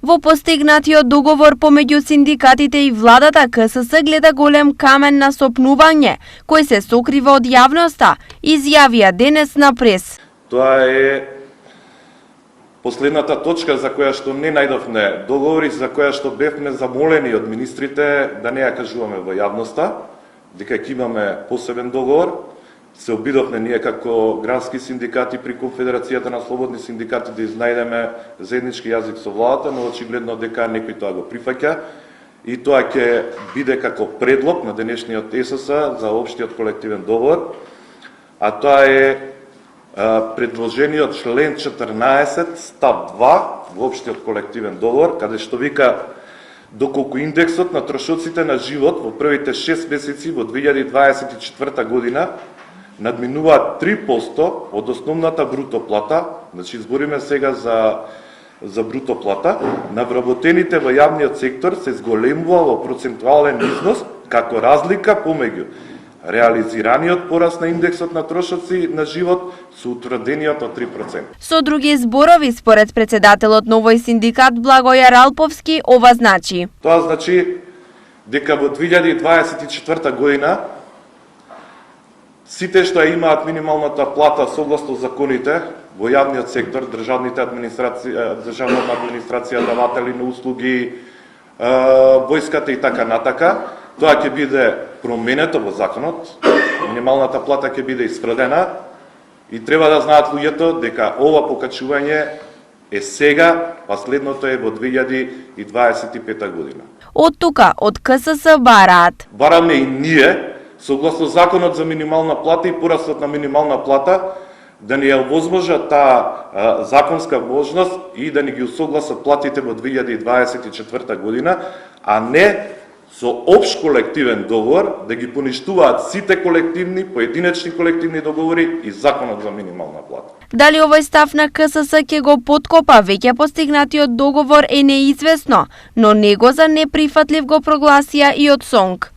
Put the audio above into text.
Во постигнатиот договор помеѓу синдикатите и владата, КСС гледа голем камен на сопнување, кој се сокрива од јавноста, изјавија денес на прес. Тоа е последната точка за која што не најдовме договори, за која што бевме замолени од министрите да не ја кажуваме во јавноста, дека ќе имаме посебен договор. Се обидовме ние како грански синдикати при Конфедерацијата на слободни синдикати да изнајдеме заеднички јазик со владата, но очигледно дека некој тоа го прифаќа и тоа ќе биде како предлог на денешниот ЕСС за општиот колективен договор, а тоа е предложениот член 14 став 2 во општиот колективен договор, каде што вика доколку индексот на трошоците на живот во првите 6 месеци во 2024 година надминуваат 3% од основната бруто плата, значи збориме сега за бруто плата, на вработените во јавниот сектор се зголемува во процентуален износ како разлика помеѓу реализираниот пораст на индексот на трошоци на живот со утврдениот од 3%. Со други зборови, според председателот на овој синдикат Благојар Алповски, ова значи: Тоа значи дека во 2024 година сите што ја имаат минималната плата согласно законите во јавниот сектор, државната администрација, даватели на услуги, војската и така натака, тоа ќе биде променето во законот, минималната плата ќе биде исфрдена и треба да знаат луѓето дека ова покачување е сега, последното е во 2025 година. Од тука, од КСС бараат: Бараме и ние, согласно законот за минимална плата и порастот на минимална плата, да ни ја овозможат таа законска можност и да ни ги усогласат платите во 2024 година, а не со општ колективен договор да ги поништуваат сите колективни, поединечни колективни договори и законот за минимална плата. Дали овој став на КСС ќе го поткопа веќе постигнатиот договор е неизвестно, но него за неприфатлив го прогласија и од СОНК.